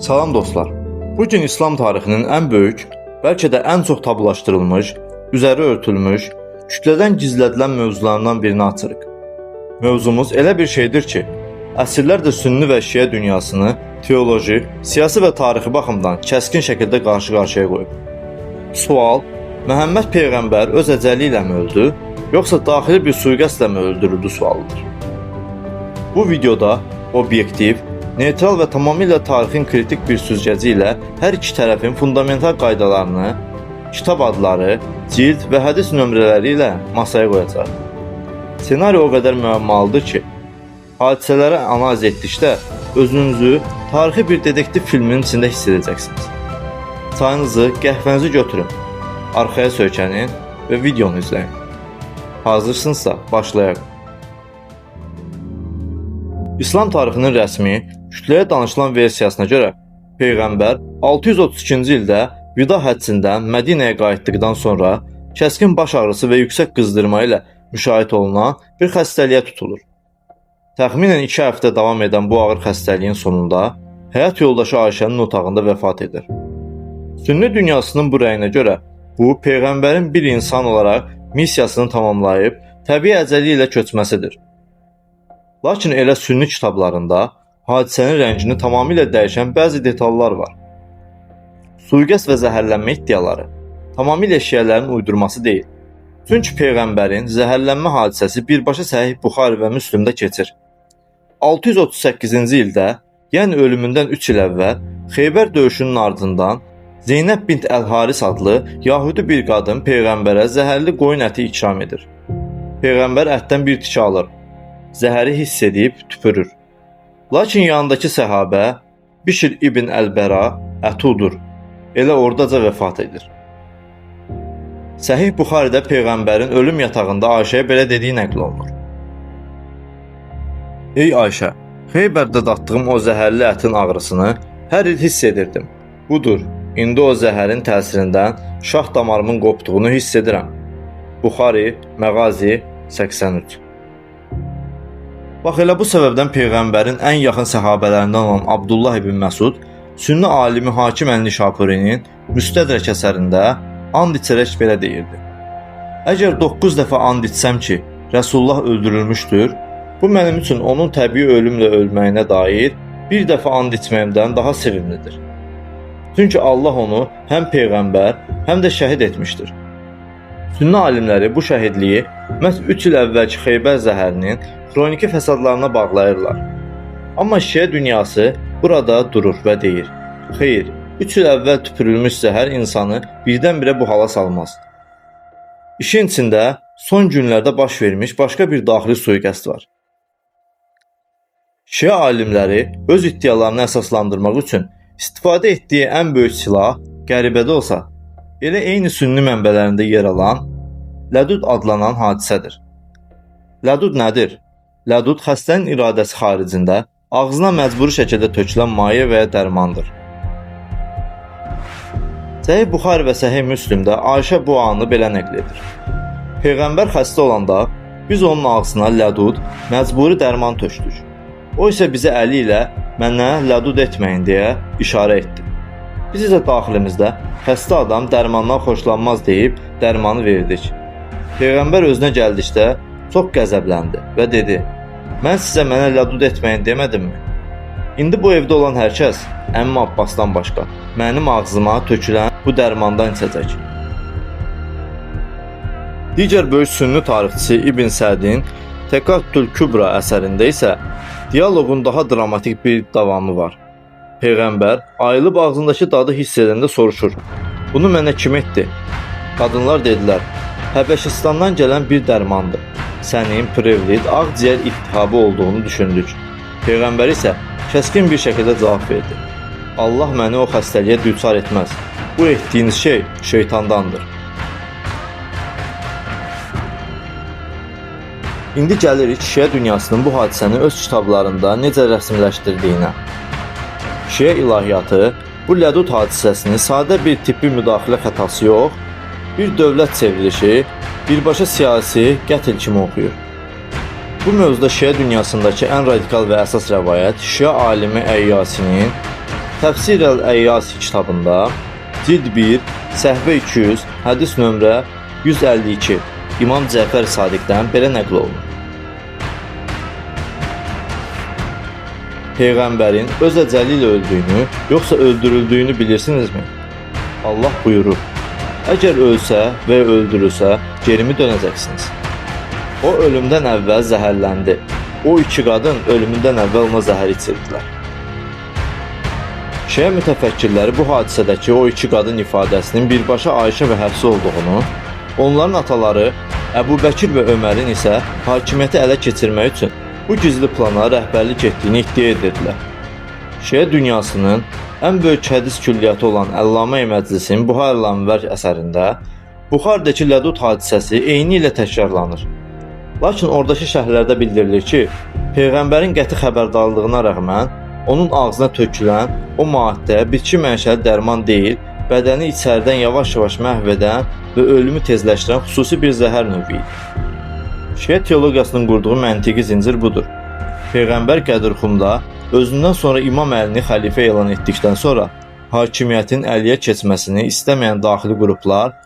Salam dostlar. Bugün İslam tarixinin ən böyük, bəlkə də ən çox tabulaşdırılmış, üzəri örtülmüş, kütlədən gizlədilən mövzularından birini açırıq. Mövzumuz elə bir şeydir ki, əsrlərdir sünni və şiə dünyasını teoloji, siyasi və tarixi baxımdan kəskin şəkildə qarşı-qarşıya qoyub. Sual: Məhəmməd Peyğəmbər öz əcəli ilə mi öldü, yoxsa daxili bir sui-qəsdlə mi öldürüldü sualıdır. Bu videoda obyektiv, neytral və tamamilə tarixin kritik bir süzgəci ilə hər iki tərəfin fundamental qaydalarını, kitab adları, cild və hədis nömrələri ilə masaya qoyacaq. Senari o qədər müəmmalıdır ki, hadisələri analiz etdikdə özünüzü tarixi bir dedektiv filminin içində hiss edəcəksiniz. Çayınızı, qəhvənizi götürün, arxaya söykənin və videonu izləyin. Hazırsınızsa başlayaq. İslam tarixinin rəsmi, kütləyə danışılan versiyasına görə Peyğəmbər 632-ci ildə vida həccindən Mədinəyə qayıtdıqdan sonra kəskin baş ağrısı və yüksək qızdırma ilə müşahidə olunan bir xəstəliyə tutulur. Təxminən 2 həftə davam edən bu ağır xəstəliyin sonunda həyat yoldaşı Ayşənin otağında vəfat edir. Sünni dünyasının bu rəyinə görə bu, Peyğəmbərin bir insan olaraq missiyasını tamamlayıb təbii əcəli ilə köçməsidir. Lakin elə sünni kitablarında hadisənin rəngini tamamilə dəyişən bəzi detallar var. Sui-qəsd və zəhərlənmə iddiaları tamamilə şiələrin uydurması deyil. Çünki Peyğəmbərin zəhərlənmə hadisəsi birbaşa Səhih Buxari və Müslimdə keçir. 638-ci ildə, yəni ölümündən 3 il əvvəl, Xeybər döyüşünün ardından Zeynəb bint Əl-Haris adlı Yahudi bir qadın Peyğəmbərə zəhərli qoyun əti ikram edir. Peyğəmbər ətdən bir tikə alır. Zəhəri hiss edib tüpürür. Lakin yanındakı səhabə Bişr ibn Əl-Bəra əti udur. Elə oradaca vəfat edir. Səhih Buxaridə Peyğəmbərin ölüm yatağında Ayşəyə belə dediyi nəql olunur. Ey Ayşə, Xeybərdə datdığım o zəhərli ətin ağrısını hər il hiss edirdim. Budur, indi o zəhərin təsirindən şah damarımın qopduğunu hiss edirəm. Buxari, Məğazi 83. Bax elə bu səbəbdən Peyğəmbərin ən yaxın səhabələrindən olan Abdullah ibn Məsud, sünni alimi Hakim Əl-Nişapurinin Müstədrək əsərində and içərək belə deyirdi. Əgər 9 dəfə and içsəm ki, Rəsulullah öldürülmüşdür, bu mənim üçün onun təbii ölümlə ölməyinə dair bir dəfə and içməyimdən daha sevimlidir. Çünki Allah onu həm Peyğəmbər, həm də şəhid etmişdir. Sünni alimləri bu şəhidliyi məhz 3 il əvvəlki Xeybər zəhərinin xroniki fəsadlarına bağlayırlar. Amma şiə dünyası burada durur və deyir: Xeyr, 3 il əvvəl tüpürülmüş zəhər insanı birdən-birə bu hala salmaz. İşin içində son günlərdə baş vermiş başqa bir daxili sui-qəsd var. Şiə alimləri öz iddialarını əsaslandırmaq üçün istifadə etdiyi ən böyük silah, qəribədə olsa, elə eyni sünni mənbələrində yer alan lədud adlanan hadisədir. Lədud nədir? Lədud xəstənin iradəsi xaricində ağzına məcburi şəkildə tökülən maye və ya dərmandır. Səhih Buxari və Səhih Müslimdə Ayşə bu anı belə nəql edir. Peyğəmbər xəstə olanda biz onun ağzına lədud, məcburi dərman tökdük. O isə bizə əli ilə mənə lədud etməyin deyə işarə etdi. Biz isə daxilimizdə xəstə adam dərmandan xoşlanmaz deyib dərmanı verdik. Peyğəmbər özünə gəldikdə çox qəzəbləndi və dedi: Mən sizə mənə lədud etməyin demədimmi? İndi bu evdə olan hər kəs, Əmmi Abbasdan başqa, mənim ağzıma tökülən bu dərmandan içəcək. Digər böyük sünni tarixçisi İbn Sədin Təqattül Kübra əsərində isə diyaloqun daha dramatik bir davamı var. Peyğəmbər ayılıb ağzındakı dadı hiss edəndə soruşur: Bunu mənə kim etdi? Qadınlar dedilər: Həbəşistandan gələn bir dərmandır. Sənin prevlit ağciyər iltihabı olduğunu düşündük. Peyğəmbər isə kəskin bir şəkildə cavab verdi: Allah məni o xəstəliyə düçar etməz. Bu etdiyiniz şey şeytandandır. İndi gəlirik şiə dünyasının bu hadisəni öz kitablarında necə rəsmiləşdirdiyinə. Şiə ilahiyyatı bu lədud hadisəsini sadə bir tibbi müdaxilə xətası yox, bir dövlət çevrilişi, birbaşa siyasi qətl kimi oxuyur. Bu mövzuda şiə dünyasındakı ən radikal və əsas rəvayət şiə alimi Əyyasinin Təfsir əl-Əyyasi kitabında cild 1, səhifə 200, hədis nömrə 152 İmam Cəfər Sadiqdən belə nəql olunur. Peyğəmbərin öz əcəli ilə öldüyünü, yoxsa öldürüldüyünü bilirsinizmi? Allah buyurur: əgər ölsə və öldürülsə, gerimi dönəcəksiniz. O ölümdən əvvəl zəhərləndi. O iki qadın ölümündən əvvəl ona zəhər içirdilər. Şiə mütəfəkkirləri bu hadisədəki o iki qadın ifadəsinin birbaşa Ayşə və Həfsə olduğunu, onların ataları Əbu Bəkir və Ömərin isə hakimiyyəti ələ keçirmək üçün bu gizli plana rəhbərlik etdiyini iddia edirdilər. Şiə dünyasının ən böyük hədis külliyyatı olan Əllamə Məclisin Buxaril Ənvər əsərində Buxardakı Lədud hadisəsi eyni ilə təkrarlanır. Lakin oradakı şərhlərdə bildirilir ki, Peyğəmbərin qəti xəbərdarlığına rəğmən onun ağzına tökülən o maddə bitki mənşəli dərman deyil, bədəni içəridən yavaş-yavaş məhv edən və ölümü tezləşdirən xüsusi bir zəhər növü idi. Şiə teologiyasının qurduğu məntiqi zincir budur. Peyğəmbər Qədirxumda özündən sonra İmam Əlini xəlifə elan etdikdən sonra hakimiyyətin Əliyə keçməsini istəməyən daxili qruplar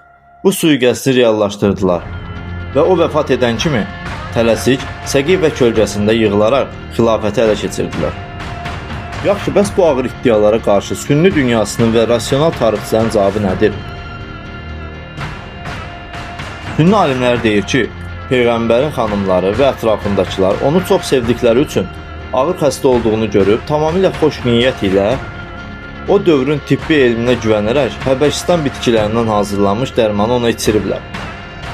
bu sui-qəsdi reallaşdırdılar və o vəfat edən kimi tələsik Səqifə kölgəsində yığılaraq xilafəti ələ keçirdilər. Yaxşı, bəs bu ağır iddialara qarşı sünni dünyasının və rasional tarixçilərin cavabı nədir? Sünni alimləri deyir ki, Peyğəmbərin xanımları və ətrafındakılar onu çox sevdikləri üçün ağır xəstə olduğunu görüb tamamilə xoş niyyət ilə o dövrün tibbi elminə güvənərək Həbəşistan bitkilərindən hazırlanmış dərmanı ona içiriblər.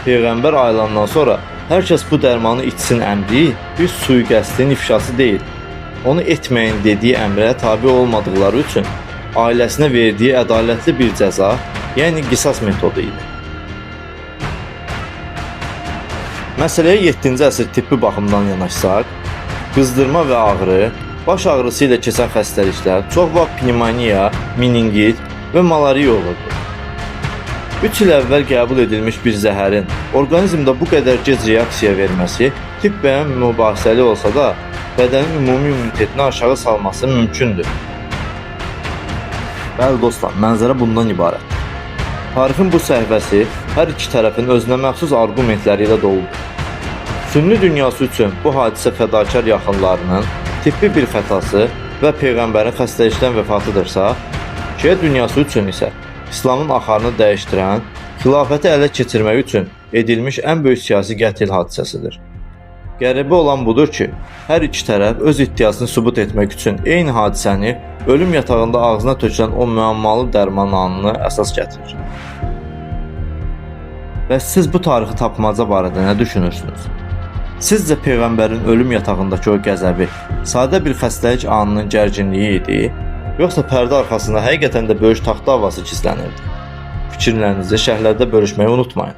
Peyğəmbər ayrılandan sonra hər kəs bu dərmanı içsin əmri bir sui-qəsdin ifşası deyil. Onu etməyin dediyi əmrə tabi olmadıqları üçün ailəsinə verdiyi ədalətli bir cəza, yəni qisas metodu idi. Məsələyə 7-ci əsr tibbi baxımdan yanaşsaq, qızdırma və ağrı, baş ağrısı ilə keçən xəstəliklər çox vaxt pnevmoniya, meningit və malariya olurdu. 3 il əvvəl qəbul edilmiş bir zəhərin orqanizmdə bu qədər gec reaksiya verməsi tibbən mübahisəli olsa da, bədənin ümumi immunitetini aşağı salması mümkündür. Bəli dostlar, mənzərə bundan ibarət. Tarixin bu səhifəsi hər iki tərəfin özünə məxsus arqumentləri ilə doludur. Sünni dünyası üçün bu hadisə fədakar yaxınlarının tibbi bir xətası və Peyğəmbərin xəstəlikdən vəfatıdırsa, Şiə dünyası üçün isə İslamın axarını dəyişdirən, xilafəti ələ keçirmək üçün edilmiş ən böyük siyasi qətl hadisəsidir. Qəribə olan budur ki, hər iki tərəf öz iddiasını sübut etmək üçün eyni hadisəni ölüm yatağında ağzına tökülən o müəmmalı dərman anını əsas gətirir. Bəs siz bu tarixi tapmaca barədə nə düşünürsünüz? Sizcə Peyğəmbərin ölüm yatağındakı o qəzəbi sadə bir xəstəlik anının gərginliyi idi, yoxsa pərdə arxasında həqiqətən də böyük taxta havası gizlənirdi? Fikirlərinizi şərhlərdə bölüşməyi unutmayın.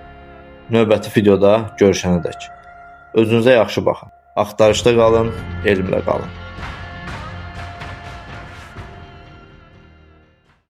Növbəti videoda görüşənədək. Özünüzə yaxşı baxın. Axtarışda qalın, elmlə qalın.